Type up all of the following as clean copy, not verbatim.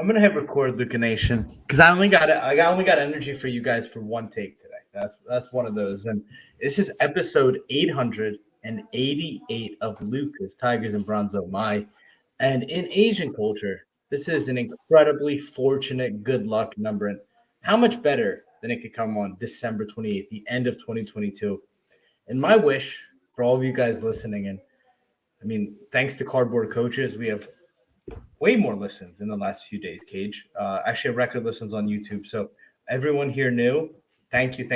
I'm gonna hit record, Luka Nation, because I only got energy for you guys for one take today. That's one of those, and this is episode 888 of Luka's Tigers and Bronzo My. And in Asian culture, this is an incredibly fortunate good luck number. And how much better than it could come on December 28th, the end of 2022. And my wish for all of you guys listening, and I mean, thanks to Cardboard Coaches, we have way more listens in the last few days, Cage. Actually, record listens on YouTube. So everyone here new, thank you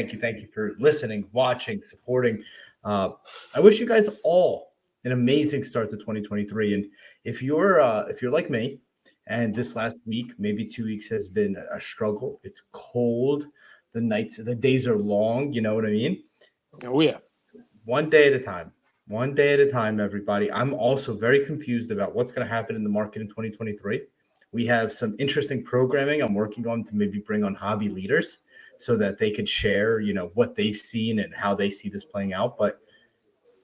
for listening, watching, supporting. I wish you guys all an amazing start to 2023. And if you're like me, and this last week, maybe 2 weeks has been a struggle. It's cold. The days are long. You know what I mean? Oh yeah. One day at a time. One day at a time, everybody. I'm also very confused about what's going to happen in the market in 2023. We have some interesting programming I'm working on to maybe bring on hobby leaders so that they could share, what they've seen and how they see this playing out. But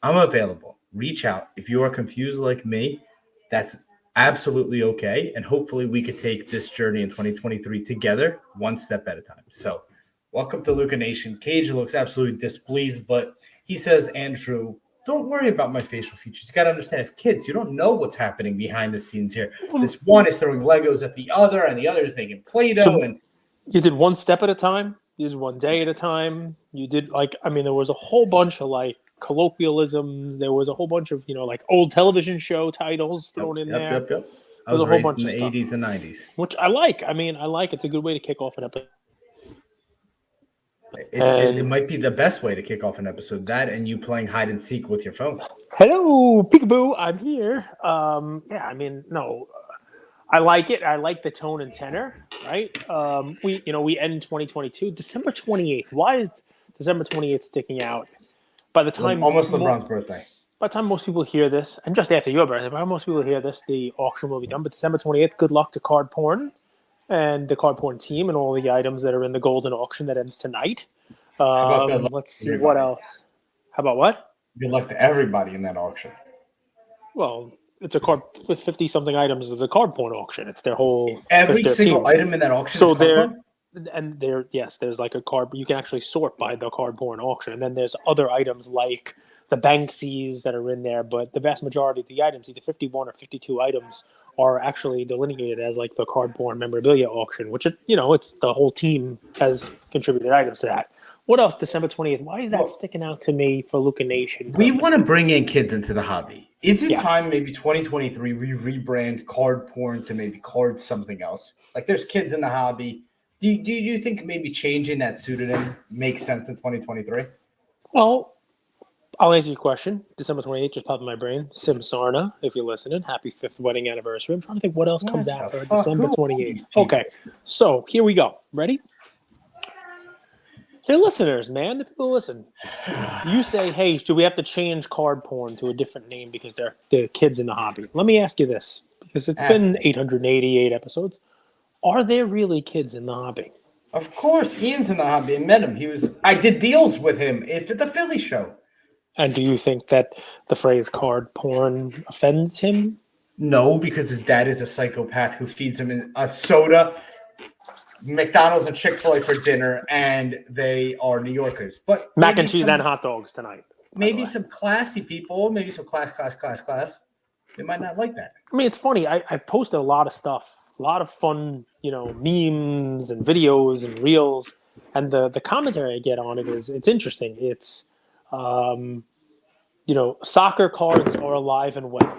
I'm available. Reach out. If you are confused like me, that's absolutely okay. And hopefully we could take this journey in 2023 together, one step at a time. So welcome to Luka Nation. Cage looks absolutely displeased, but he says, Andrew, don't worry about my facial features. You got to understand, if kids, you don't know what's happening behind the scenes here. This one is throwing Legos at the other, and the other is making Play-Doh. And you did one step at a time. You did one day at a time. You did there was a whole bunch of colloquialism. There was a whole bunch of old television show titles thrown in there. Yep. I was raised in the 80s and 90s, which I like. It's a good way to kick off an episode. It might be the best way to kick off an episode. That and you playing hide and seek with your phone. Hello, peekaboo. I'm here. I like it. I like the tone and tenor. Right. We end 2022, December 28th. Why is December 28th sticking out? By the time almost LeBron's birthday. By the time most people hear this, and just after your birthday, by the time most people hear this, the auction will be done. But December 28th. Good luck to Card Porn and the Card Porn team and all the items that are in the Goldin auction that ends tonight. Let's see what else. How about what? Good luck to everybody in that auction. Well, it's a card with 50-something items. It's a Card Porn auction. It's their whole every single team. Item in that auction. So there's like a card. You can actually sort by the Card Porn auction, and then there's other items like the Banksies that are in there. But the vast majority of the items, either 51 or 52 items, are actually delineated as like the Card Porn memorabilia auction, which it's the whole team has contributed items to that. What else? December 20th. Why is that sticking out to me for Luka Nation? We want to bring in kids into the hobby. Is it time maybe 2023 we rebrand Card Porn to maybe Card something else? Like there's kids in the hobby. Do you think maybe changing that pseudonym makes sense in 2023? Well, I'll answer your question. December 28th just popped in my brain. Sim Sarna, if you're listening, happy 5th wedding anniversary. I'm trying to think what else comes out for December 28th. Okay, so here we go. Ready? They're listeners, man. The people who listen. You say, hey, do we have to change Card Porn to a different name because they're kids in the hobby? Let me ask you this, because it's been 888 episodes. Are there really kids in the hobby? Of course. Ian's in the hobby. I met him. I did deals with him at the Philly show. And do you think that the phrase Card Porn offends him? No, because his dad is a psychopath who feeds him a soda, McDonald's and Chick-fil-A for dinner, and they are New Yorkers. But mac and cheese and hot dogs tonight. Maybe some classy people, maybe some class. They might not like that. I mean, it's funny. I posted a lot of stuff, a lot of fun, memes and videos and reels. And the commentary I get on it it's interesting. It's, soccer cards are alive and well.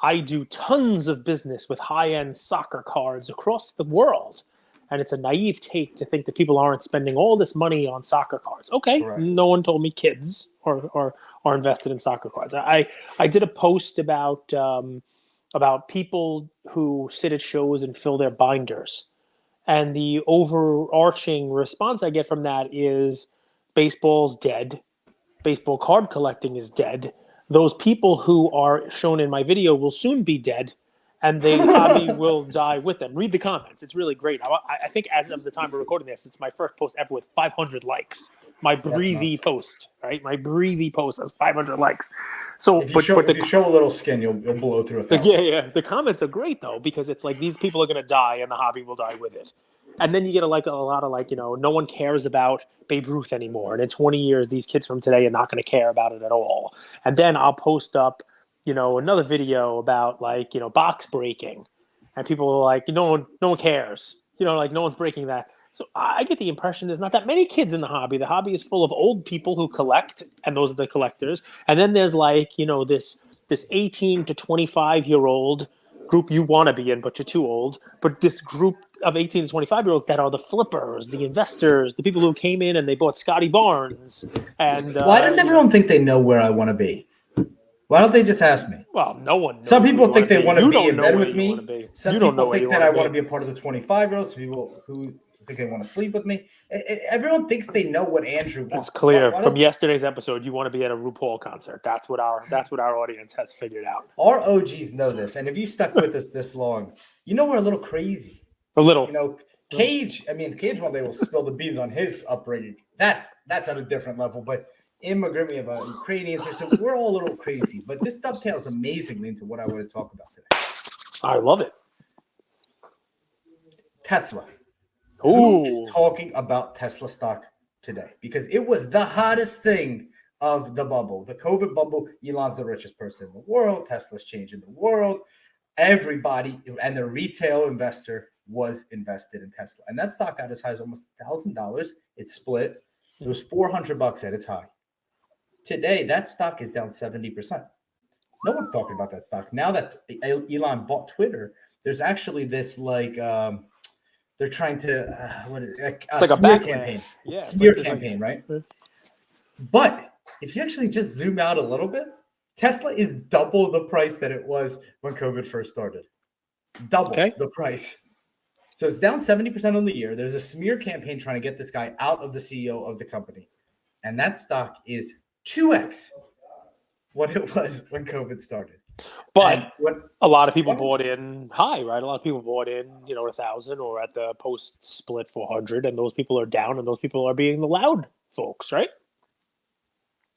I do tons of business with high-end soccer cards across the world. And it's a naive take to think that people aren't spending all this money on soccer cards. Okay, correct. No one told me kids are invested in soccer cards. I did a post about people who sit at shows and fill their binders. And the overarching response I get from that is baseball's dead. Baseball card collecting is dead. Those people who are shown in my video will soon be dead. And the hobby will die with them. Read the comments. It's really great. I think as of the time we're recording this, it's my first post ever with 500 likes. My That's breathy nuts. post, right? My breathy post has 500 likes. So, If you show a little skin, you'll blow through 1,000. yeah. The comments are great though, because it's like these people are going to die and the hobby will die with it. And then you get a lot of no one cares about Babe Ruth anymore. And in 20 years, these kids from today are not going to care about it at all. And then I'll post up, another video about box breaking, and people are like, no one cares. No one's breaking that. So I get the impression there's not that many kids in the hobby. The hobby is full of old people who collect, and those are the collectors. And then there's this 18 to 25-year-old group you want to be in, but you're too old. But this group of 18 to 25-year-olds that are the flippers, the investors, the people who came in and they bought Scotty Barnes. And why does everyone think they know where I want to be? Why don't they just ask me? Well, no one knows. Some people think they want to be in bed with me. me. Some people think that I want to be a part of the 25-year-olds. Some people who think they want to sleep with me. Everyone thinks they know what Andrew wants. It's clear from yesterday's episode. You want to be at a RuPaul concert. That's what our audience has figured out. Our OGs know this, and if you stuck with us this long, we're a little crazy. A little. Cage one day will spill the beans on his upbringing. That's at a different level, but immigrant, we have a Ukrainian, so we're all a little crazy. But this dovetails amazingly into what I want to talk about today. I love it. Tesla. Ooh. Who is talking about Tesla stock today? Because it was the hottest thing of the bubble, the COVID bubble. Elon's the richest person in the world. Tesla's changing the world. Everybody and the retail investor was invested in Tesla, and that stock got as high as almost $1,000. It split. It was $400 at its high. Today, that stock is down 70%. No one's talking about that stock. Now that Elon bought Twitter, there's actually this they're trying to it's like a smear backlash. campaign. Yeah, smear campaign, right? But if you actually just zoom out a little bit, Tesla is double the price that it was when COVID first started. Double the price. So it's down 70% on the year. There's a smear campaign trying to get this guy out of the CEO of the company. And that stock is 2x what it was when COVID started. But a lot of people bought in high, right? A lot of people bought in, 1,000 or at the post split 400, and those people are down, and those people are being the loud folks, right?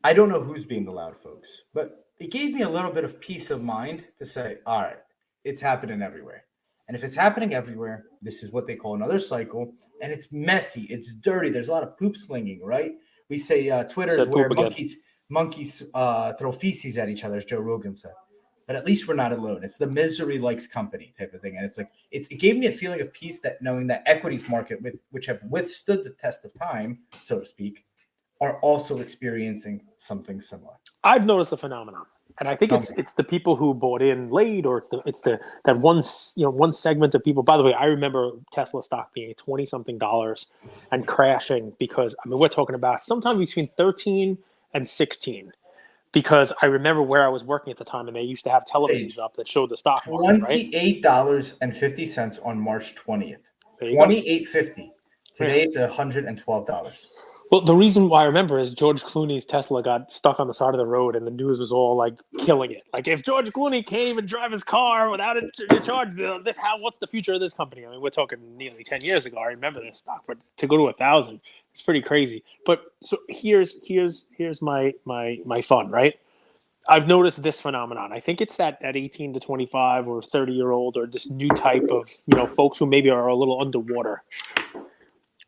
I don't know who's being the loud folks, but it gave me a little bit of peace of mind to say, all right, it's happening everywhere. And if it's happening everywhere, this is what they call another cycle, and it's messy, it's dirty. There's a lot of poop slinging, right? We say Twitter is where monkeys throw feces at each other, as Joe Rogan said. But at least we're not alone. It's the misery likes company type of thing. And it's like, it gave me a feeling of peace that knowing that equities market, which have withstood the test of time, so to speak, are also experiencing something similar. I've noticed the phenomenon. And I think it's the people who bought in late, or it's that one segment of people. By the way, I remember Tesla stock being $20-something and crashing because we're talking about sometime between 13 and 16. Because I remember where I was working at the time, and they used to have televisions up that showed the stock market. $28.50 on March 20th. $28.50. Today it's $112. Well, the reason why I remember is George Clooney's Tesla got stuck on the side of the road, and the news was all like killing it. Like, if George Clooney can't even drive his car without a charge, what's the future of this company? We're talking nearly 10 years ago. I remember this stock, but to go to 1,000, it's pretty crazy. But so here's my fun, right? I've noticed this phenomenon. I think it's that 18 to 25 or 30-year-old or this new type of folks who maybe are a little underwater.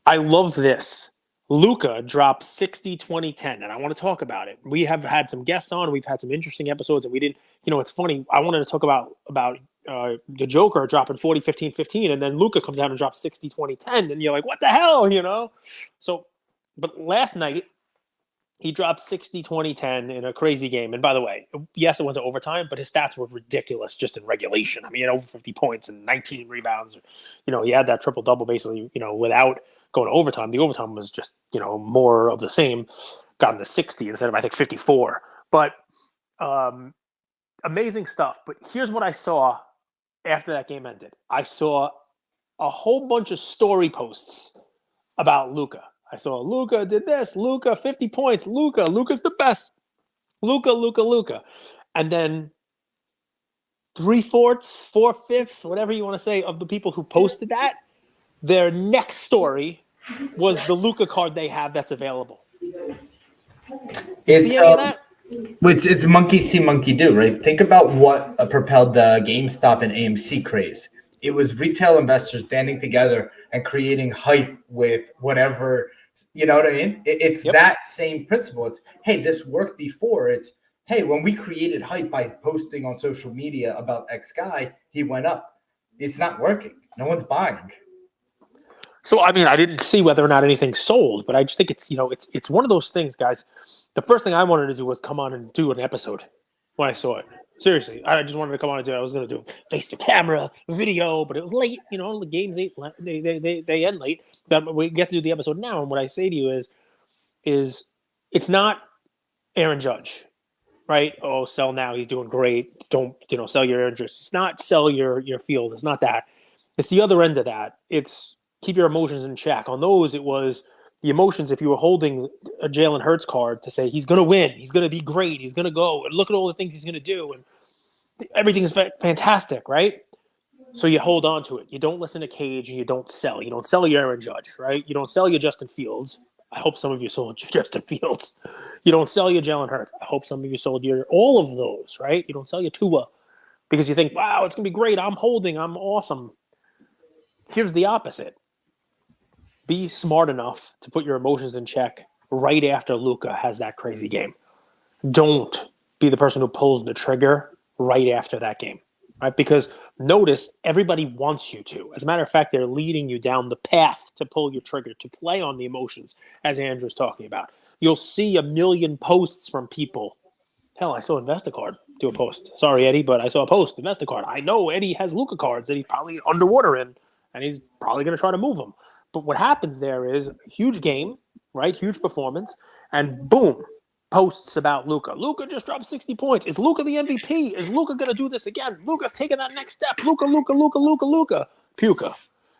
I love this. Luka dropped 60, 20, 10, and I want to talk about it. We have had some guests on. We've had some interesting episodes, and we didn't. It's funny. I wanted to talk about the Joker dropping 40, 15, 15, and then Luka comes out and drops 60, 20, 10, and you're like, what the hell, So, but last night, he dropped 60, 20, 10 in a crazy game. And by the way, yes, it went to overtime, but his stats were ridiculous just in regulation. He had over 50 points and 19 rebounds. He had that triple-double basically, without going to overtime. The overtime was just, more of the same. Got him to 60 instead of, I think, 54. But amazing stuff. But here's what I saw after that game ended. I saw a whole bunch of story posts about Luka. I saw Luka did this. Luka, 50 points. Luka's the best. Luka. And then 3/4, 4/5, whatever you want to say, of the people who posted that, their next story was the Luka card they have that's available. You see It's any of that? it's monkey see, monkey do, right? Think about what propelled the GameStop and AMC craze. It was retail investors banding together and creating hype with whatever, you know what I mean? It's Yep. that same principle. It's, hey, this worked before. It's, hey, when we created hype by posting on social media about X guy, he went up. It's not working. No one's buying. So I mean, I didn't see whether or not anything sold, but I just think it's it's one of those things, guys. The first thing I wanted to do was come on and do an episode when I saw it. Seriously, I just wanted to come on and do it. I was going to do face to camera video, but it was late. The games they end late. But we get to do the episode now, and what I say to you is it's not Aaron Judge, right? Oh, sell now. He's doing great. Don't sell your interest. It's not sell your field. It's not that. It's the other end of that. It's keep your emotions in check. On those, it was the emotions. If you were holding a Jalen Hurts card to say he's going to win, he's going to be great, he's going to go, and look at all the things he's going to do, and everything is fantastic, right? So you hold on to it. You don't listen to Cage, and you don't sell. You don't sell your Aaron Judge, right? You don't sell your Justin Fields. I hope some of you sold your Justin Fields. You don't sell your Jalen Hurts. I hope some of you sold your all of those, right? You don't sell your Tua because you think, wow, it's going to be great. I'm holding. I'm awesome. Here's the opposite. Be smart enough to put your emotions in check right after Luka has that crazy game. Don't be the person who pulls the trigger right after that game, right? Because notice everybody wants you to. As a matter of fact, they're leading you down the path to pull your trigger, to play on the emotions, as Andrew's talking about. You'll see a million posts from people. Hell, I saw InvestaCard do a post. Sorry, Eddie, but I saw a post, InvestaCard. I know Eddie has Luka cards that he's probably underwater in, and he's probably going to try to move them. But what happens there is a huge game, right? Huge performance, and boom, posts about Luka. Luka just dropped 60 points. Is Luka the MVP? Is Luka going to do this again? Luka's taking that next step. Luka. Puka.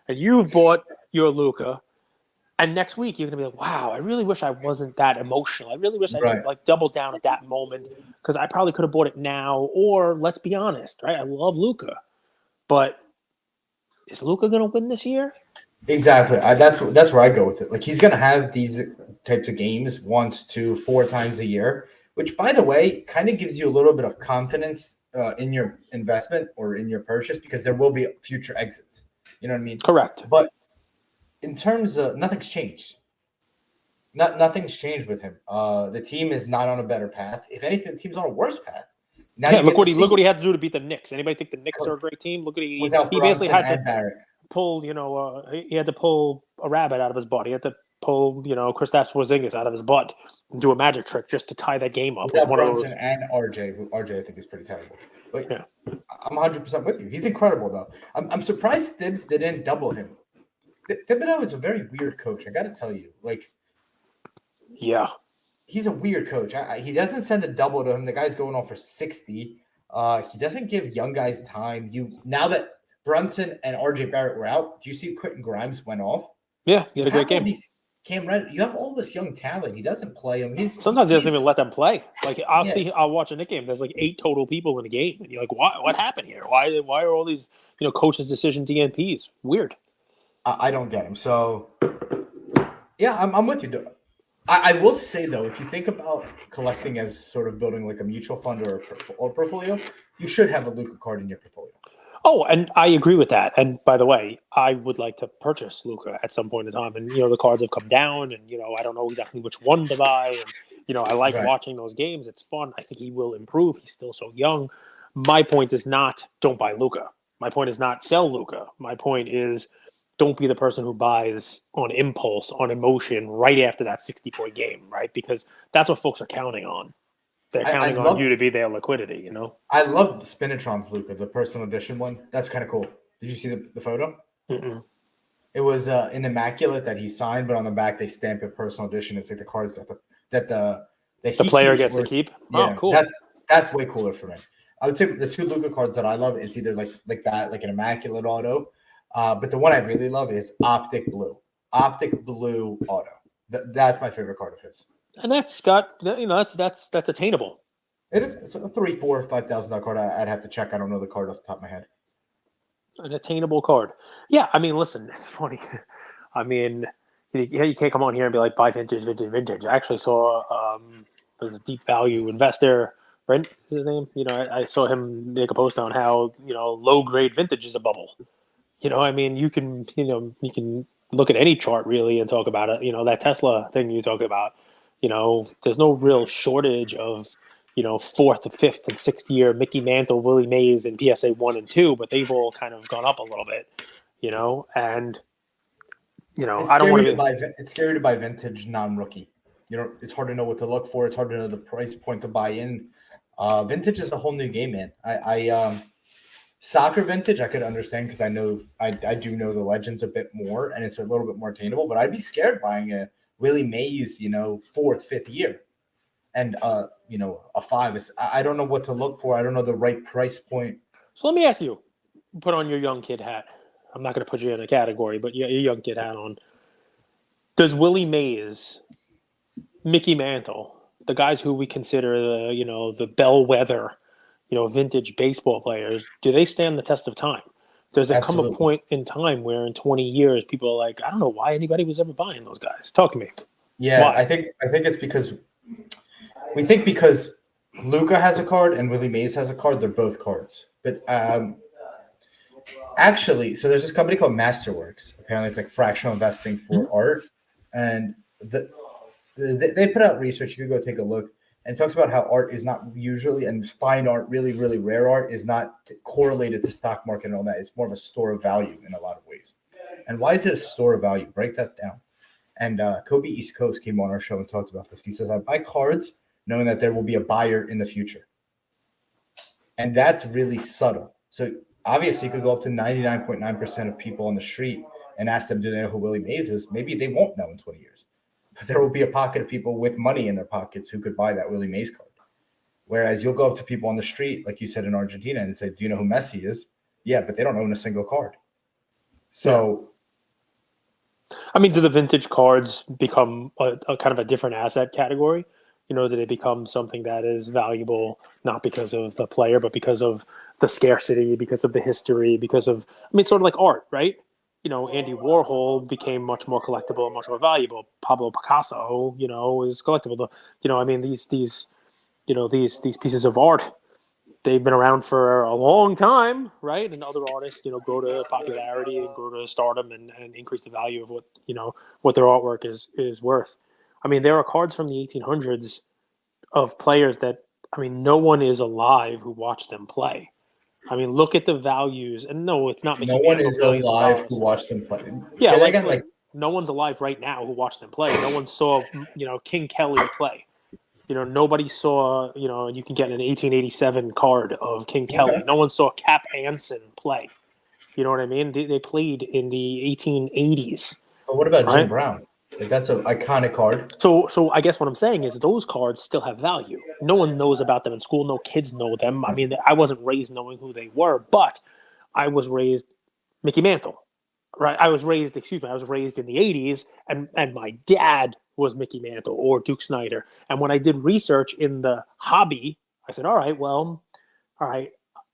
And you've bought your Luka, and next week you're going to be like, wow, I really wish I wasn't that emotional. I really wish I Right. like double down at that moment because I probably could have bought it now. Or let's be honest, right? I love Luka, but is Luka going to win this year? Exactly. That's where I go with it. Like, he's going to have these types of games 1 to 4 times a year, which, by the way, kind of gives you a little bit of confidence in your investment or in your purchase because there will be future exits. You know what I mean? Correct. But in terms of nothing's changed. Nothing's changed with him. The team is not on a better path. If anything, the team's on a worse path. Now Yeah, look what he had to do to beat the Knicks. Anybody think the Knicks are a great team? Look at he basically had to Barrett. pull, he had to pull a rabbit out of his butt. He had to pull, Kristaps Porzingis out of his butt and do a magic trick just to tie that game up. Without Brunson and RJ, who RJ I think is pretty terrible. But yeah. I'm 100% with you. He's incredible, though. I'm surprised Thibs didn't double him. Thibodeau is a very weird coach. I got to tell you, yeah, he's a weird coach. He doesn't send a double to him. The guy's going off for 60. He doesn't give young guys time. Now that Brunson and RJ Barrett were out, do you see Quentin Grimes went off? Yeah, he had a great game. Cam Reddish, you have all this young talent. He doesn't play them. Sometimes he doesn't even let them play. Like I'll watch a Knicks game. There's like 8 total people in a game, and you're like, what happened here? Why are all these coaches' decision DNPs? Weird. I don't get him. So yeah, I'm with you. I will say though, if you think about collecting as sort of building like a mutual fund or portfolio, you should have a Luka card in your portfolio. Oh, and I agree with that. And by the way, I would like to purchase Luka at some point in time. And the cards have come down, and I don't know exactly which one to buy. And I like watching those games. It's fun. I think he will improve. He's still so young. My point is not don't buy Luka. My point is not sell Luka. My point is don't be the person who buys on impulse, on emotion, right after that 60-point game, right? Because that's what folks are counting on. They're counting on you to be their liquidity, I love the Spinatron's Luka, the personal edition one. That's kind of cool. Did you see the photo? Mm-mm. It was an immaculate that he signed, but on the back they stamp it personal edition. It's like the cards that the player gets to keep. Yeah, oh, cool. That's way cooler for me. I would say the 2 Luka cards that I love, it's either like that, like an immaculate auto. But the one I really love is Optic Blue auto. That's my favorite card of his. And that's got that's attainable. It is. It's a $3,000, $4,000, $5,000 card. I'd have to check. I don't know the card off the top of my head. An attainable card. Yeah, I mean, listen, it's funny. I mean, you can't come on here and be like, buy vintage. I actually saw was a deep value investor. Brent is his name. I saw him make a post on how low grade vintage is a bubble. I mean, you can look at any chart really and talk about it. That Tesla thing you talk about. There's no real shortage of fourth, fifth, and sixth year Mickey Mantle, Willie Mays, and PSA 1 and 2, but they've all kind of gone up a little bit. And It's I don't want scary to be. it's scary to buy vintage non-rookie. It's hard to know what to look for. It's hard to know the price point to buy in. Vintage is a whole new game, man. I soccer vintage I could understand because I do know the legends a bit more and it's a little bit more attainable. But I'd be scared buying a Willie Mays, fourth, fifth year, and a 5 is. I don't know what to look for. I don't know the right price point. So let me ask you, put on your young kid hat. I'm not going to put you in a category, but your young kid hat on. Does Willie Mays, Mickey Mantle, the guys who we consider the bellwether, vintage baseball players, do they stand the test of time? Does it come a point in time where in 20 years people are like, I don't know why anybody was ever buying those guys? Talk to me. Yeah, why? I think it's because Luka has a card and Willie Mays has a card. They're both cards, but actually, so there's this company called Masterworks. Apparently, it's like fractional investing for art, and they put out research. You could go take a look, and it talks about how art is not usually, and fine art, really, really rare art, is not correlated to stock market and all that. It's more of a store of value in a lot of ways. And why is it a store of value? Break that down. And Kobe East Coast came on our show and talked about this. He says, I buy cards knowing that there will be a buyer in the future. And that's really subtle. So obviously you could go up to 99.9% of people on the street and ask them, do they know who Willie Mays is? Maybe they won't know in 20 years. But there will be a pocket of people with money in their pockets who could buy that Willie Mays card. Whereas you'll go up to people on the street, like you said in Argentina, and say, do you know who Messi is? Yeah, but they don't own a single card. So... I mean, do the vintage cards become a kind of a different asset category? Do they become something that is valuable not because of the player, but because of the scarcity, because of the history, sort of like art, right? Andy Warhol became much more collectible, much more valuable. Pablo Picasso, is collectible. These pieces of art, they've been around for a long time, right? And other artists, grow to popularity and grow to stardom and increase the value of what their artwork is worth. I mean, there are cards from the 1800s of players that, no one is alive who watched them play. I mean, look at the values. And no, it's not Mickey No one Mantle, is alive who watched them play. Yeah, like no one's alive right now who watched them play. No one saw, King Kelly play. Nobody saw, you can get an 1887 card of King Kelly. No one saw Cap Anson play. You know what I mean? They played in the 1880s. But what about Jim Brown? Like, that's an iconic card. So I guess what I'm saying is those cards still have value. No one knows about them in school. No kids know them. I mean, I wasn't raised knowing who they were, but I was raised Mickey Mantle, right? I was raised in the 80s, and my dad was Mickey Mantle or Duke Snider. And when I did research in the hobby, I said, all right,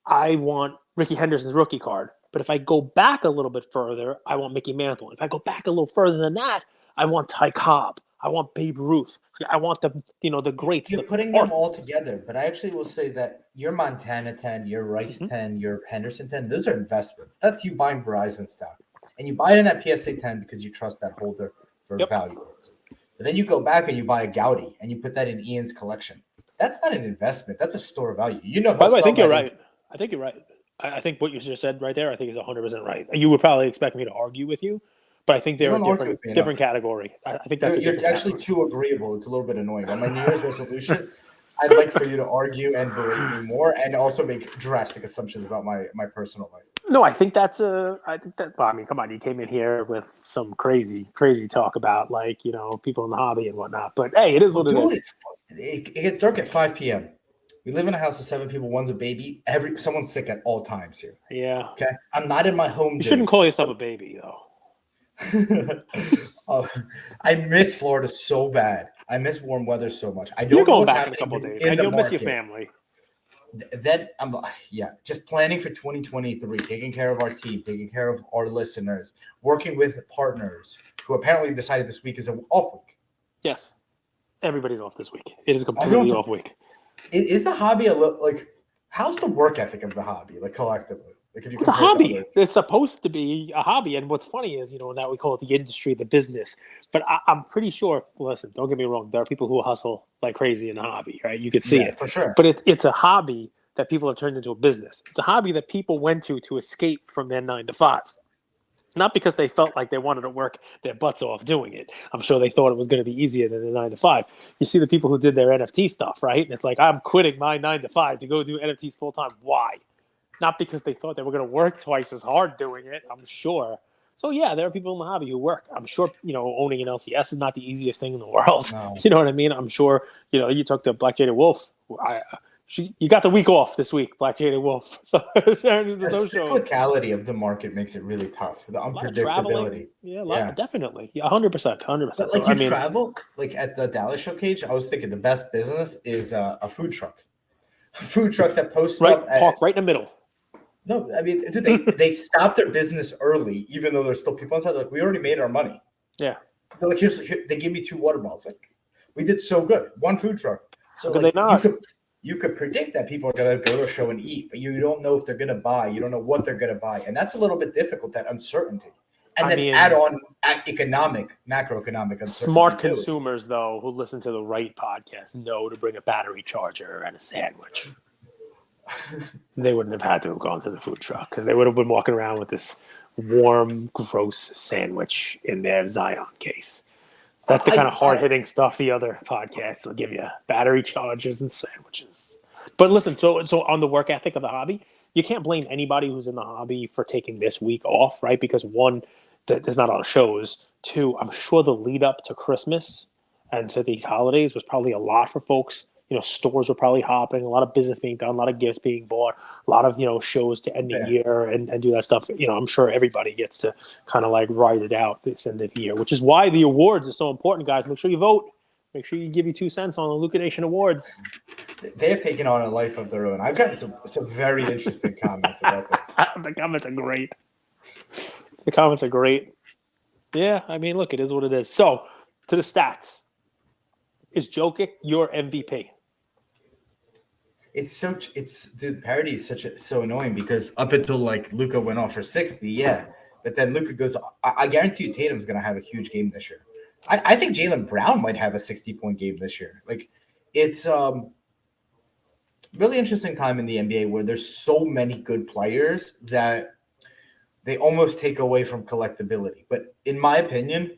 I want Ricky Henderson's rookie card. But if I go back a little bit further, I want Mickey Mantle. If I go back a little further than that, I want Ty Cobb. I want Babe Ruth. I want the greats. You're putting them all together, but I actually will say that your Montana 10, your Rice 10, your Henderson 10, those are investments. That's you buying Verizon stock. And you buy it in that PSA 10 because you trust that holder for value. But then you go back and you buy a Gaudy and you put that in Ian's collection. That's not an investment. That's a store of value. By the way, I think you're right. I think what you just said right there, I think is 100% right. You would probably expect me to argue with you, but I think they're a different category. I think that's you're actually too agreeable. It's a little bit annoying. On my New Year's resolution, I'd like for you to argue and berate me more, and also make drastic assumptions about my personal life. No, I think that's well, I mean, come on, you came in here with some crazy talk about people in the hobby and whatnot. But hey, it is what it is. It gets dark at 5 p.m. We live in a house of 7 people. One's a baby. Someone's sick at all times here. Yeah. Okay. I'm not in my home. You shouldn't call yourself a baby, though. I miss Florida so bad. I miss warm weather so much. You're going back in a couple of days, and you'll miss your family. Then just planning for 2023, taking care of our team, taking care of our listeners, working with partners who apparently decided this week is an off week. Yes. Everybody's off this week. It is a completely Everyone's off week. Is the hobby a little like? How's the work ethic of the hobby, like collectively? Like if you It's a compare it to hobby. other- It's supposed to be a hobby. And what's funny is, now we call it the industry, the business. But I'm pretty sure, listen, don't get me wrong, there are people who hustle like crazy in a hobby, right? You can see it. for sure. But it's a hobby that people have turned into a business. It's a hobby that people went to escape from their 9 to 5. Not because they felt like they wanted to work their butts off doing it. I'm sure they thought it was going to be easier than the 9 to 5. You see the people who did their NFT stuff, right? And it's like, I'm quitting my 9 to 5 to go do NFTs full time. Why? Not because they thought they were going to work twice as hard doing it, I'm sure. So, yeah, there are people in the hobby who work. I'm sure, owning an LCS is not the easiest thing in the world. No. You know what I mean? I'm sure, you talk to Black Jada Wolf. You got the week off this week, Black Jada Wolf. So The no shows. cyclicality of the market makes it really tough. The unpredictability. Yeah, definitely. Yeah, 100%. 100%. But like travel, like at the Dallas showcase, I was thinking the best business is a food truck. A food truck that posts up park right in the middle. No, I mean, dude, they stopped their business early, even though there's still people inside. They're like, we already made our money. Yeah. They're like, here, they give me 2 water bottles. Like, we did so good. 1 food truck. So like, they not? You could predict that people are gonna go to a show and eat, but you don't know if they're gonna buy. You don't know what they're gonna buy, and that's a little bit difficult. That uncertainty, and add on macroeconomic uncertainty. Smart consumers, though, who listen to the right podcast, know to bring a battery charger and a sandwich. They wouldn't have had to have gone to the food truck because they would have been walking around with this warm, gross sandwich in their Zion case. That's the kind of hard-hitting stuff the other podcasts will give you. Battery chargers and sandwiches. But listen, so on the work ethic of the hobby, you can't blame anybody who's in the hobby for taking this week off, right? Because 1, there's not a lot of shows. 2, I'm sure the lead up to Christmas and to these holidays was probably a lot for folks. Stores were probably hopping, a lot of business being done, a lot of gifts being bought, a lot of, shows to end the year and do that stuff. I'm sure everybody gets to kind of like ride it out this end of the year, which is why the awards are so important, guys. Make sure you vote. Make sure you give your 2 cents on the Luka Nation awards. They have taken on a life of their own. I've gotten some very interesting comments about this. The comments are great. The comments are great. Yeah, I mean, look, it is what it is. So, to the stats. Is Jokic your MVP? Dude, parity is so annoying because up until like Luka went off for 60, yeah. But then Luka goes, I guarantee you Tatum's going to have a huge game this year. I think Jaylen Brown might have a 60-point game this year. Like, it's really interesting time in the NBA where there's so many good players that they almost take away from collectability. But in my opinion,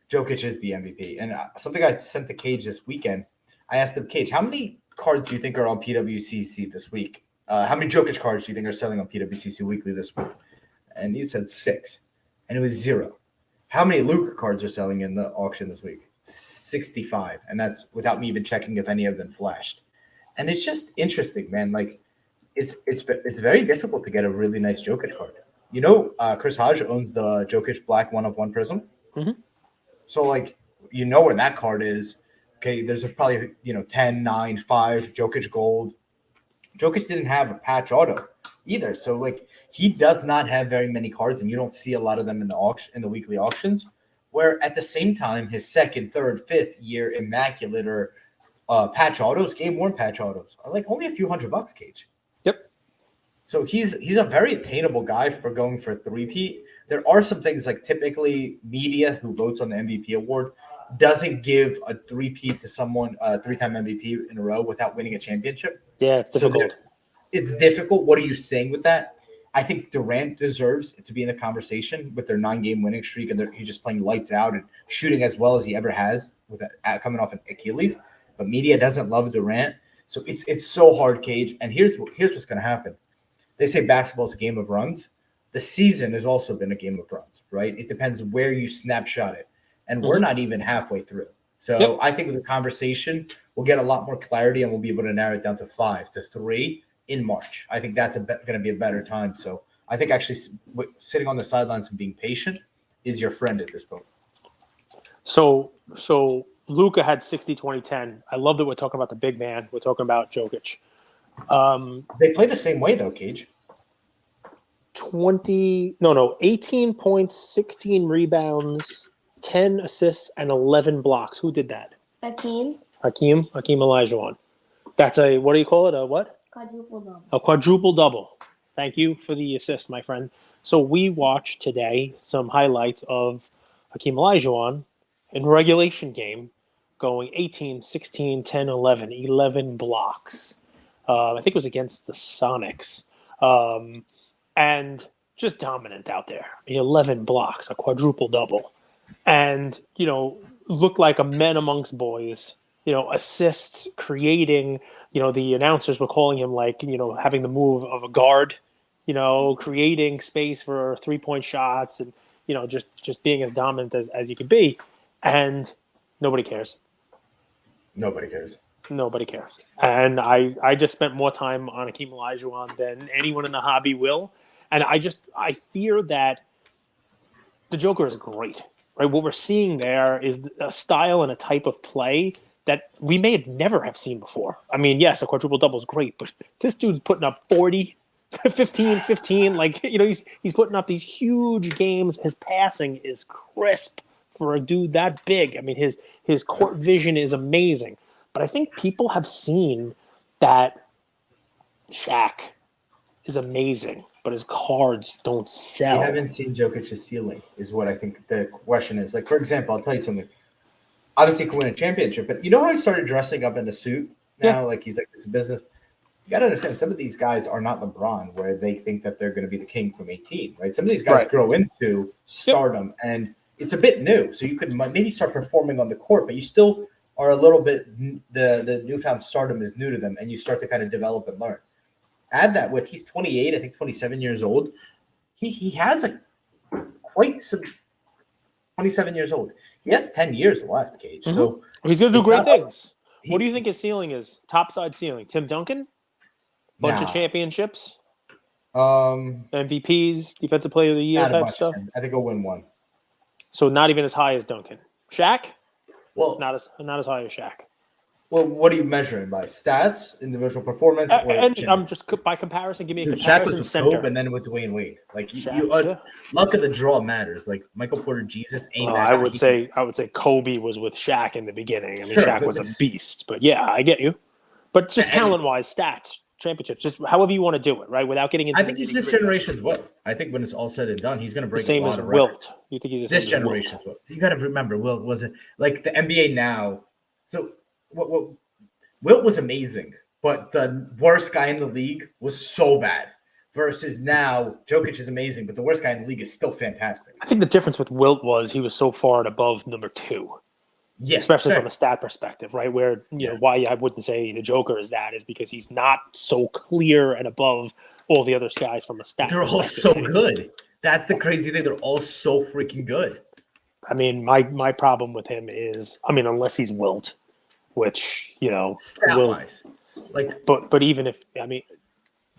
Jokic is the MVP. And something I sent to Cage this weekend, I asked him, Cage, how many cards do you think are on PWCC this week? How many Jokic cards do you think are selling on PWCC weekly this week? And he said 6. And it was 0. How many Luka cards are selling in the auction this week? 65. And that's without me even checking if any have been flashed. And it's just interesting, man. Like, it's very difficult to get a really nice Jokic card. Chris Hodge owns the Jokic Black 1/1 Prism. Mm-hmm. So, like, where that card is. Okay, there's probably, 10, 9, 5, Jokic Gold. Jokic didn't have a patch auto either. So, like, he does not have very many cards, and you don't see a lot of them in the auction, in the weekly auctions, where at the same time, his 2nd, 3rd, 5th year Immaculate or patch autos, game-worn patch autos, are, like, only a few $100, Cage. Yep. So he's a very attainable guy for going for a 3-peat. There are some things like typically media who votes on the MVP award doesn't give a 3-peat to someone, 3-time MVP in a row without winning a championship. Yeah, it's difficult. So it's difficult. What are you saying with that? I think Durant deserves to be in the conversation with their 9-game winning streak, and he's just playing lights out and shooting as well as he ever has with coming off an Achilles. But media doesn't love Durant, so it's so hard, Cage. And here's what's going to happen. They say basketball is a game of runs. The season has also been a game of runs, right? It depends where you snapshot it. And we're not even halfway through. So I think with the conversation, we'll get a lot more clarity and we'll be able to narrow it down to 5 to 3 in March. I think that's going to be a better time. So I think actually sitting on the sidelines and being patient is your friend at this point. So Luka had 60, 20, 10. I love that we're talking about the big man. We're talking about Jokic. They play the same way though, Cage. 18 points, 16 rebounds, 10 assists, and 11 blocks. Who did that? Hakeem. Hakeem Olajuwon. That's a, what do you call it? A what? Quadruple double. A quadruple double. Thank you for the assist, my friend. So we watched today some highlights of Hakeem Olajuwon in regulation game going 18, 16, 10, 11, 11 blocks. I think it was against the Sonics. And just dominant out there. 11 blocks, a quadruple double. And, looked like a man amongst boys, assists, creating, the announcers were calling him like, having the move of a guard, creating space for 3-point shots and, just being as dominant as you could be. And nobody cares. Nobody cares. Nobody cares. And I just spent more time on Hakeem Olajuwon than anyone in the hobby will. And I fear that the Joker is great. Right, what we're seeing there is a style and a type of play that we may have never have seen before. I mean, yes, a quadruple double is great, but this dude's putting up 40, 15. Like, he's putting up these huge games. His passing is crisp for a dude that big. I mean, his court vision is amazing. But I think people have seen that Shaq is amazing, but his cards don't sell. You haven't seen Jokic's ceiling, is what I think the question is. Like, for example, I'll tell you something. Obviously, he can win a championship, but you know how he started dressing up in a suit now? Yeah. Like, he's like, this business. You got to understand, some of these guys are not LeBron, where they think that they're going to be the king from 18, right? Some of these guys grow into stardom, and it's a bit new. So you could maybe start performing on the court, but you still are a little bit the newfound stardom is new to them, and you start to kind of develop and learn. Add that with he's 28, I think 27 years old. He has quite some 27 years old. He has 10 years left, Cage. Mm-hmm. So he's going to do great things. What do you think his ceiling is? Topside ceiling. Tim Duncan? Bunch of championships? MVPs, Defensive Player of the Year type stuff? I think he'll win one. So not even as high as Duncan. Shaq? Well, not as high as Shaq. Well, what are you measuring by? Stats, individual performance, or and I'm just by comparison. Give me a comparison. Shaq was with center. Kobe and then with Dwayne Wade. Like luck of the draw matters. Like Michael Porter, Jesus ain't that. I would say Kobe was with Shaq in the beginning. I mean, Shaq was a beast. But yeah, I get you. But just talent-wise, stats, championships, just however you want to do it, right? Without getting into. I think he's this generation's Wilt. I think when it's all said and done, he's going to break a lot of records. Wilt. You think he's this generation's Wilt? You got to remember, Wilt wasn't like the NBA now. So what Wilt was amazing, but the worst guy in the league was so bad. Versus now, Jokic is amazing, but the worst guy in the league is still fantastic. I think the difference with Wilt was he was so far and above number 2. Yeah, especially from a stat perspective, right? Where why I wouldn't say the Joker is because he's not so clear and above all the other guys from a stat. They're all so good. That's the crazy thing. They're all so freaking good. I mean, my problem with him is, unless he's Wilt, which stat-wise, but even if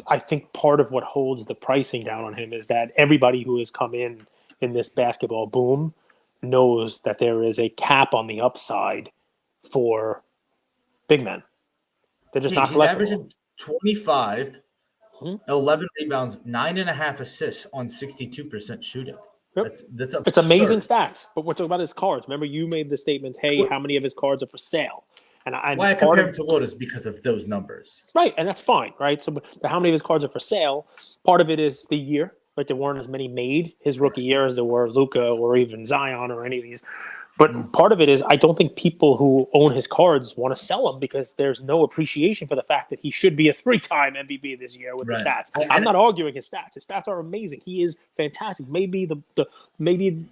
I think part of what holds the pricing down on him is that everybody who has come in this basketball boom knows that there is a cap on the upside for big men. They're just not collectible. He's averaging 25, 11 rebounds, 9.5 assists on 62% shooting. Yep. It's amazing stats. But we're talking about his cards. Remember, you made the statement, hey, how many of his cards are for sale? And why I compare him to Wilt is because of those numbers. Right, and that's fine, right? So but how many of his cards are for sale? Part of it is the year. Right, there weren't as many made his rookie year as there were Luka or even Zion or any of these. But part of it is I don't think people who own his cards want to sell them because there's no appreciation for the fact that he should be a 3-time MVP this year with the stats. I'm not arguing his stats. His stats are amazing. He is fantastic. Maybe maybe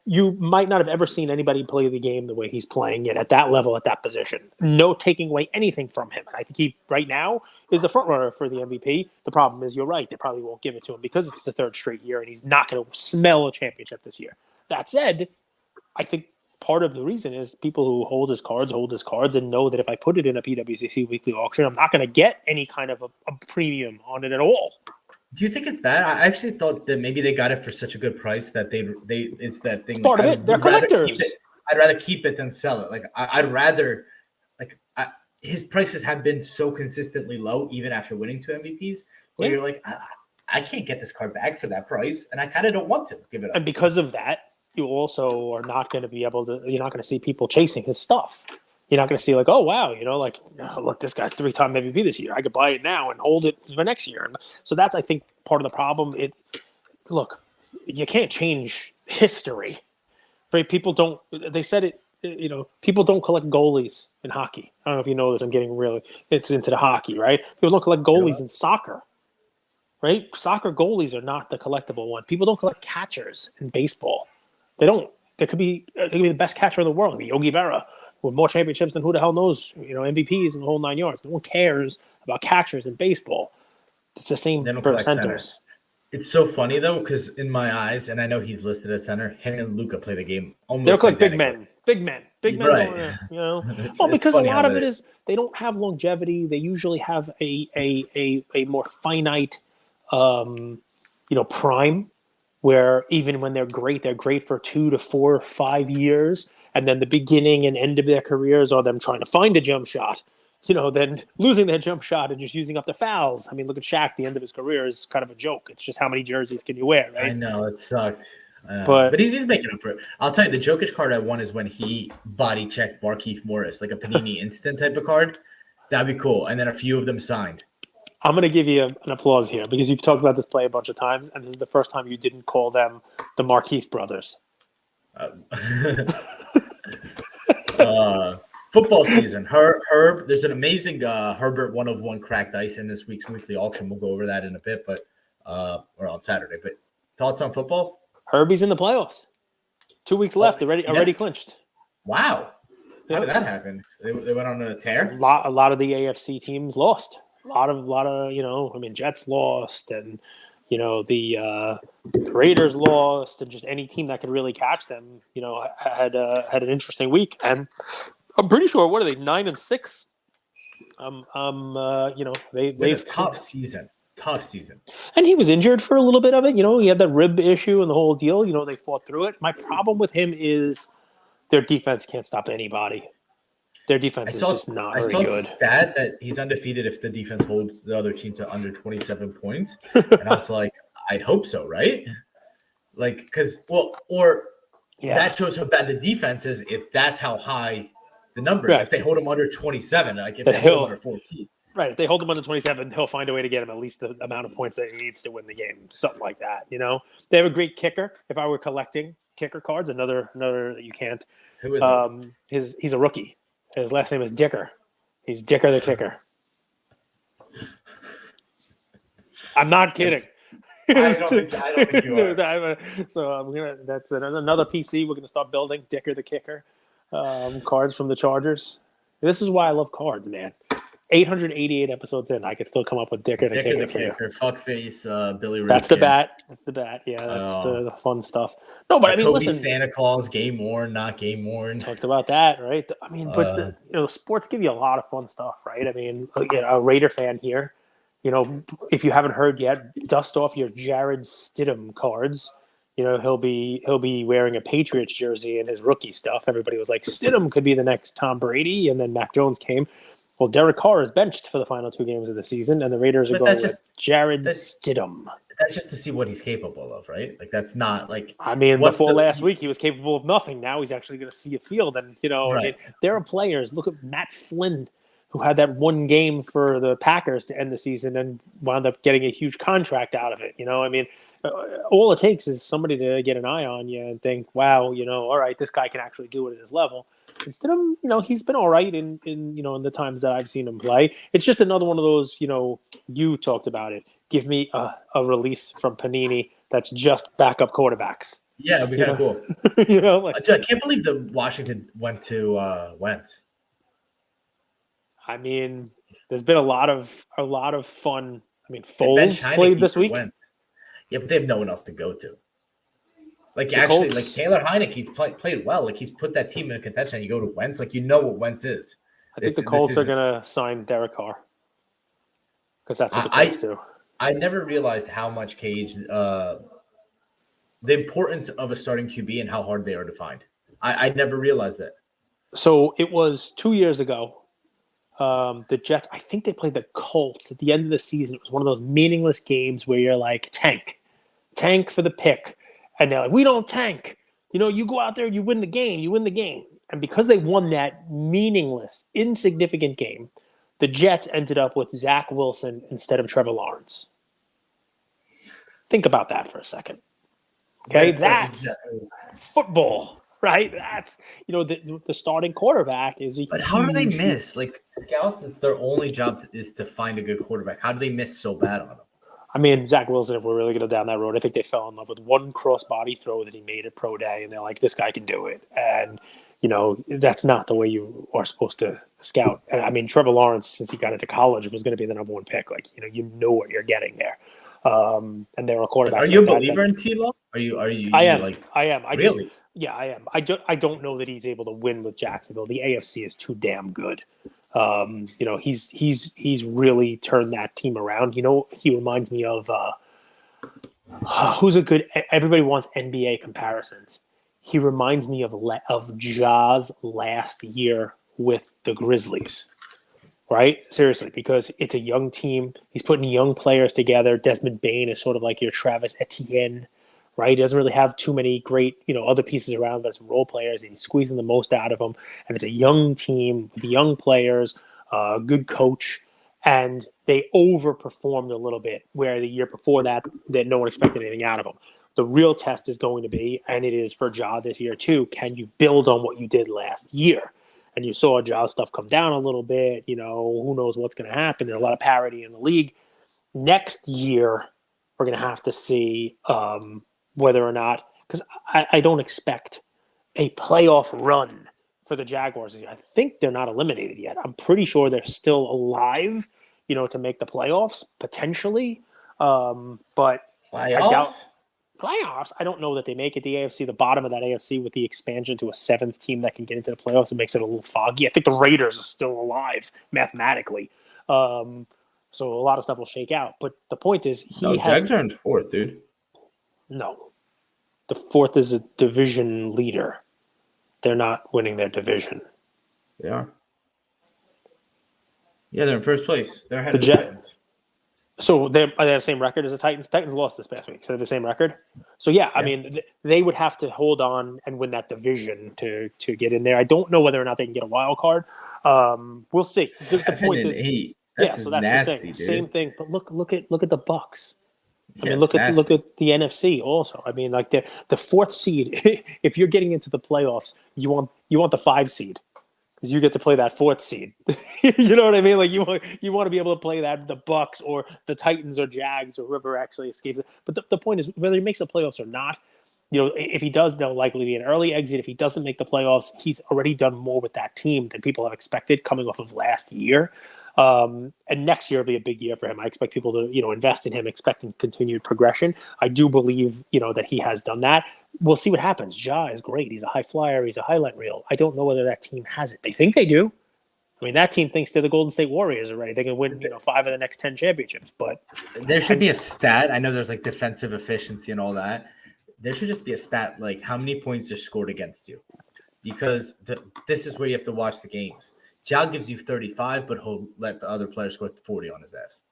you might not have ever seen anybody play the game the way he's playing it at that level, at that position. No taking away anything from him. I think he, right now, is the front runner for the MVP. The problem is, you're right, they probably won't give it to him because it's the 3rd straight year and he's not going to smell a championship this year. That said, I think part of the reason is people who hold his cards and know that if I put it in a PWCC weekly auction, I'm not going to get any kind of a premium on it at all. Do you think it's that? I actually thought that maybe they got it for such a good price that it's that thing. It's part of it. They're collectors. I'd rather keep it than sell it. Like I'd rather his prices have been so consistently low even after winning 2 MVPs. Where you're like, I can't get this card back for that price, and I kind of don't want to give it up. And because of that, you also are not going to be able to. You're not going to see people chasing his stuff. You're not going to see like, oh wow, like look, this guy's 3-time MVP this year. I could buy it now and hold it for next year. So that's I think part of the problem. Look, you can't change history, right? People don't. They said it. People don't collect goalies in hockey. I don't know if you know this. I'm getting it's into the hockey, right? People don't collect goalies in soccer, right? Soccer goalies are not the collectible one. People don't collect catchers in baseball. They don't. There could be the best catcher in the world, Yogi Berra, with more championships than who the hell knows, MVPs and the whole 9 yards. No one cares about catchers in baseball. It's the same for centers. It's so funny though, because in my eyes, and I know he's listed as center, him and Luka play the game almost. They look like big men, right? Because a lot of it is they don't have longevity. They usually have a more finite, prime, where even when they're great for 2 to 4 or 5 years, and then the beginning and end of their careers are them trying to find a jump shot. Then losing their jump shot and just using up the fouls. I mean, look at Shaq. The end of his career is kind of a joke. It's just how many jerseys can you wear, right? I know, it sucked. But he's making up for it. I'll tell you, the Jokic card I won is when he body checked Markieff Morris, like a Panini Instant type of card. That'd be cool. And then a few of them signed. I'm going to give you an applause here because you've talked about this play a bunch of times, and this is the first time you didn't call them the Markieff brothers. Football season. Herb, there's an amazing Herbert 1/1 cracked ice in this week's weekly auction. We'll go over that in a bit, or on Saturday. But thoughts on football? Herbie's in the playoffs. 2 weeks left. Already clinched. Wow. How did that happen? They went on a tear? A lot of the AFC teams lost. A lot of Jets lost, and the Raiders lost, and just any team that could really catch them, had an interesting week. And I'm pretty sure, what are they, 9-6? They a tough season. And he was injured for a little bit of it. He had that rib issue and the whole deal. They fought through it. My problem with him is their defense can't stop anybody. Their defense is just not very good. I saw a stat that he's undefeated if the defense holds the other team to under 27 points. And I was like, I'd hope so, right? Like, that shows how bad the defense is if that's how high the number is. Right. If they hold him under 27, like if they hold him under 14. Right. If they hold him under 27, he'll find a way to get him at least the amount of points that he needs to win the game. Something like that, They have a great kicker. If I were collecting kicker cards, another that you can't. Who is he's a rookie. His last name is Dicker. He's Dicker the kicker. I'm not kidding. I don't think you are. So that's another PC we're gonna start building. Dicker the kicker. Cards from the Chargers. This is why I love cards, man. 888 episodes in, I could still come up with Dicker the kicker. Fuckface, Billy Ray. That's the bat. Yeah, that's the fun stuff. No, but Kobe, listen. Santa Claus, game worn, not game worn. Talked about that, right? But sports give you a lot of fun stuff, right? A Raider fan here. If you haven't heard yet, dust off your Jared Stidham cards. He'll be wearing a Patriots jersey in his rookie stuff. Everybody was like, Stidham could be the next Tom Brady, and then Mac Jones came. Well, Derek Carr is benched for the final 2 games of the season, and the Raiders are going with Jared Stidham. That's just to see what he's capable of, right? Like, that's not like... before last week, he was capable of nothing. Now he's actually going to see a field, and, right. There are players. Look at Matt Flynn, who had that one game for the Packers to end the season and wound up getting a huge contract out of it. All it takes is somebody to get an eye on you and think, wow, all right, this guy can actually do it at his level. Instead of, he's been all right in the times that I've seen him play. It's just another one of those, you talked about it. Give me a release from Panini that's just backup quarterbacks. Yeah, it'd be kind of cool. I can't believe that Washington went to Wentz. There's been a lot of fun. Foles played this week. Wentz. Yeah, but they have no one else to go to. Like, actually, like Taylor Heineke's played well. Like, he's put that team in contention. You go to Wentz, like, what Wentz is. I think the Colts are going to sign Derek Carr because that's what the Colts do. I never realized how much the importance of a starting QB and how hard they are to find. I never realized that. So it was 2 years ago. The Jets, I think they played the Colts at the end of the season. It was one of those meaningless games where you're like, tank for the pick. And they're like, we don't tank. You go out there, you win the game. And because they won that meaningless, insignificant game, the Jets ended up with Zach Wilson instead of Trevor Lawerence. Think about that for a second. Okay, that's football, right? That's, the starting quarterback is a But how do they huge- miss? Like, scouts, it's their only job is to find a good quarterback. How do they miss so bad on him? I mean, Zach Wilson, if we're really going to go down that road, I think they fell in love with one cross-body throw that he made at pro day, and they're like, this guy can do it. And, that's not the way you are supposed to scout. And, I mean, Trevor Lawerence, since he got into college, was going to be the number one pick. Like, you know what you're getting there. And there are quarterbacks. Are you a believer in T-Law? Are you? I am. Like, I am. Really? I am. I don't know that he's able to win with Jacksonville. The AFC is too damn good. He's really turned that team around. He reminds me of who's a good. Everybody wants NBA comparisons. He reminds me of Ja's last year with the Grizzlies, right? Seriously, because it's a young team. He's putting young players together. Desmond Bane is sort of like your Travis Etienne, right? He doesn't really have too many great, other pieces around, but it's role players, and he's squeezing the most out of them. And it's a young team with young players, good coach, and they overperformed a little bit, where the year before that no one expected anything out of them. The real test is going to be, and it is for Ja this year too, can you build on what you did last year? And you saw Ja stuff come down a little bit. Who knows what's going to happen? There's a lot of parity in the league. Next year, we're going to have to see whether or not, because I don't expect a playoff run for the Jaguars. I think they're not eliminated yet. I'm pretty sure they're still alive, to make the playoffs, potentially. But I doubt playoffs. I don't know that they make it. The AFC, the bottom of that AFC with the expansion to a seventh team that can get into the playoffs, it makes it a little foggy. I think the Raiders are still alive mathematically. So a lot of stuff will shake out. But the point is, Jags are in fourth, dude. No. The fourth is a division leader. They're not winning their division. They are. Yeah, they're in first place. They're ahead of the Titans. So are they the same record as the Titans? Titans lost this past week, so they're the same record. So yeah. I mean, they would have to hold on and win that division to get in there. I don't know whether or not they can get a wild card. We'll see. The point is, 8. So that's nasty, the thing. dude. Same thing. But look at the Bucks. I mean, look nasty. at the NFC also. I mean, like the fourth seed. If you're getting into the playoffs, you want the 5 seed. Because you get to play that 4th seed. You know what I mean? Like you want to be able to play that the Bucks or the Titans or Jags or whoever actually escapes it. But the point is, whether he makes the playoffs or not, if he does, there'll likely be an early exit. If he doesn't make the playoffs, he's already done more with that team than people have expected coming off of last year. And next year will be a big year for him. I expect people to, invest in him, expecting continued progression. I do believe, that he has done that. We'll see what happens. Ja is great. He's a high flyer. He's a highlight reel. I don't know whether that team has it. They think they do. I mean, that team thinks they're the Golden State Warriors already. They can win, 5 of the next 10 championships. But there should be a stat. I know there's like defensive efficiency and all that. There should just be a stat like how many points are scored against you, because this is where you have to watch the games. Ja gives you 35, but he'll let the other player score 40 on his ass.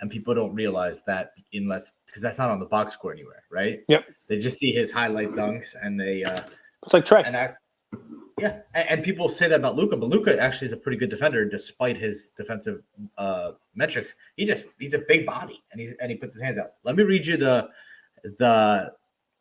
And people don't realize that because that's not on the box score anywhere, right? Yep. They just see his highlight dunks and they it's like Trey. And people say that about Luka, but Luka actually is a pretty good defender despite his defensive metrics. He's a big body and he puts his hands out. Let me read you the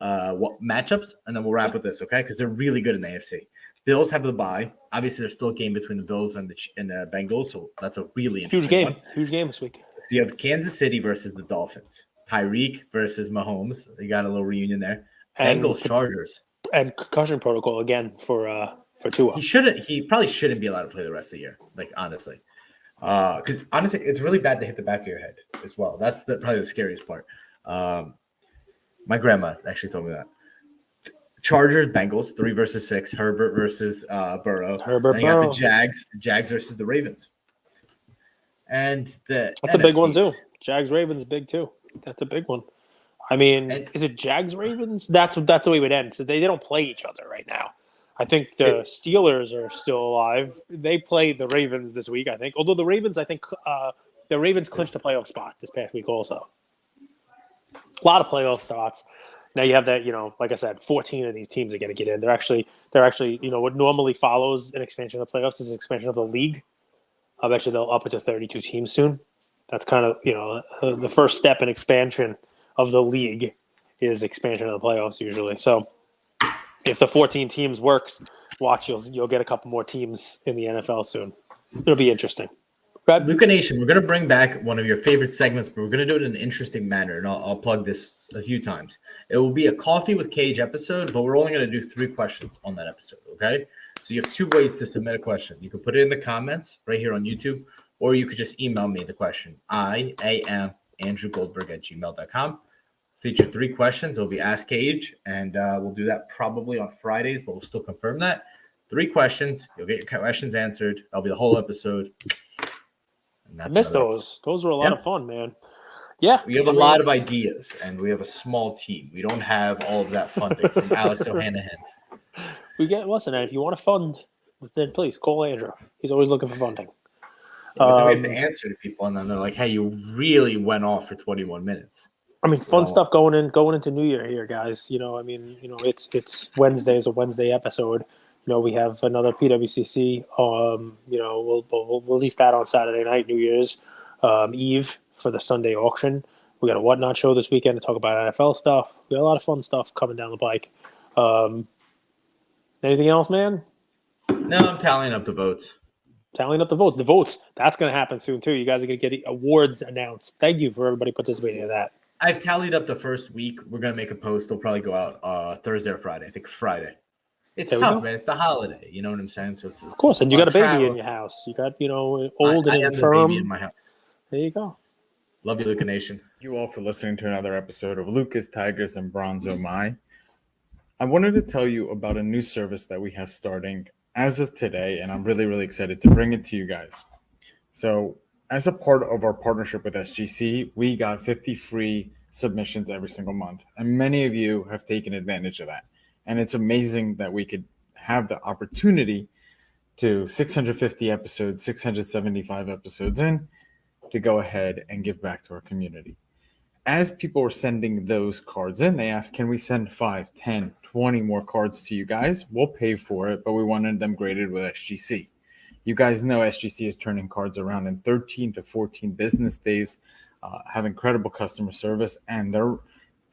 matchups and then we'll wrap with this, okay? Because they're really good in the AFC. Bills have the bye. Obviously, there's still a game between the Bills and the Bengals, so that's a really interesting one. Huge game this week. So you have Kansas City versus the Dolphins. Tyreek versus Mahomes. They got a little reunion there. Bengals, Chargers. And concussion protocol again for Tua. He probably shouldn't be allowed to play the rest of the year, like, honestly. Because, honestly, it's really bad to hit the back of your head as well. That's probably the scariest part. My grandma actually told me that. Chargers, Bengals, 3 versus 6. Herbert versus Burrow. Herbert, and you got the Jags versus the Ravens. And that's a big one too. Jags Ravens big too. That's a big one. I mean, is it Jags Ravens? That's the way it would end. So they don't play each other right now. I think the Steelers are still alive. They play the Ravens this week, I think. Although the Ravens clinched a playoff spot this past week also. A lot of playoff spots. Now you have that, like I said, 14 of these teams are going to get in. They're actually, what normally follows an expansion of the playoffs is an expansion of the league. I bet you they'll up it to 32 teams soon. That's kind of, the first step in expansion of the league is expansion of the playoffs usually. So if the 14 teams works, watch, you'll get a couple more teams in the NFL soon. It'll be interesting. Luka Nation, we're going to bring back one of your favorite segments, but we're going to do it in an interesting manner, and I'll plug this a few times. It will be a Coffee with Cage episode, but we're only going to do 3 questions on that episode, okay? So you have 2 ways to submit a question. You can put it in the comments right here on YouTube, or you could just email me the question. I am andrewgoldberg@gmail.com. Feature 3 questions. It'll be Ask Cage, and we'll do that probably on Fridays, but we'll still confirm that. 3 questions. You'll get your questions answered. That'll be the whole episode. I missed those. Those were a lot of fun, man. Yeah. We have a lot of ideas, and we have a small team. We don't have all of that funding from Alex O'Hanahan. Listen, if you want to fund, then please call Andrew. He's always looking for funding. But then we have to answer to people, and then they're like, hey, you really went off for 21 minutes. I mean, fun stuff going into New Year here, guys. It's Wednesday is a Wednesday episode. We have another PWCC. We'll release that on Saturday night, New Year's Eve for the Sunday auction. We got a Whatnot show this weekend to talk about NFL stuff. We got a lot of fun stuff coming down the pike. Anything else, man? No, I'm tallying up the votes. The votes. That's going to happen soon, too. You guys are going to get awards announced. Thank you for everybody participating in that. I've tallied up the first week. We're going to make a post. It'll probably go out Thursday or Friday. I think Friday. It's tough, man. It's the holiday. You know what I'm saying? So it's of course, and you got a baby in your house. You got, old and infirm. I have a baby in my house. There you go. Love you, Luka Nation. Thank you all for listening to another episode of Lucas, Tigers, and Bronzo My. I wanted to tell you about a new service that we have starting as of today, and I'm really, really excited to bring it to you guys. So as a part of our partnership with SGC, we got 50 free submissions every single month, and many of you have taken advantage of that. And it's amazing that we could have the opportunity to 650 episodes, 675 episodes in, to go ahead and give back to our community. As people were sending those cards in, they asked, can we send 5, 10, 20 more cards to you guys? We'll pay for it, but we wanted them graded with SGC. You guys know SGC is turning cards around in 13 to 14 business days, have incredible customer service, and their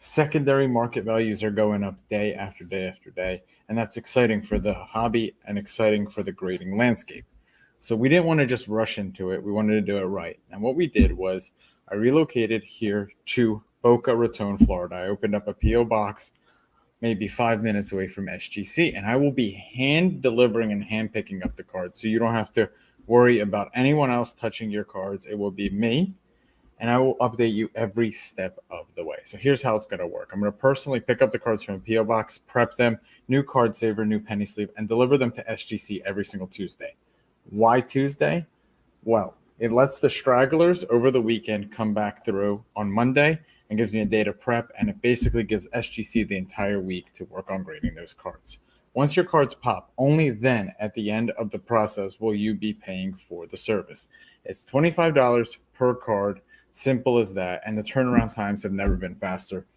secondary market values are going up day after day after day. And that's exciting for the hobby and exciting for the grading landscape. So we didn't want to just rush into it. We wanted to do it right. And what we did was I relocated here to Boca Raton, Florida. I opened up a P.O. box maybe 5 minutes away from SGC, and I will be hand delivering and hand picking up the cards. So you don't have to worry about anyone else touching your cards. It will be me, and I will update you every step of the way. So here's how it's going to work. I'm going to personally pick up the cards from a P.O. box, prep them, new card saver, new penny sleeve, and deliver them to SGC every single Tuesday. Why Tuesday? Well, it lets the stragglers over the weekend come back through on Monday and gives me a day to prep, and it basically gives SGC the entire week to work on grading those cards. Once your cards pop, only then at the end of the process will you be paying for the service. It's $25 per card, simple as that, and the turnaround times have never been faster.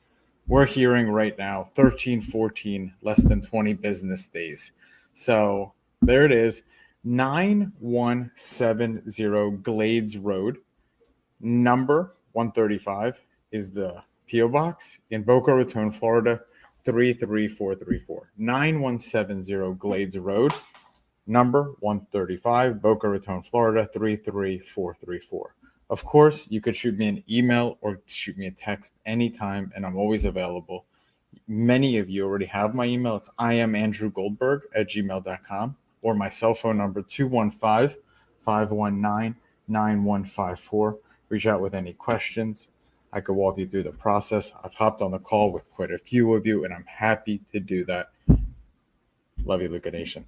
We're hearing right now 13, 14, less than 20 business days. So there it is, 9170 Glades Road, number 135 is the P.O. Box in Boca Raton, Florida, 33434. 9170 Glades Road, number 135, Boca Raton, Florida, 33434. Of course, you could shoot me an email or shoot me a text anytime, and I'm always available. Many of you already have my email. It's iamandrewgoldberg@gmail.com, or my cell phone number, 215-519-9154. Reach out with any questions. I could walk you through the process. I've hopped on the call with quite a few of you, and I'm happy to do that. Love you, Luka Nation.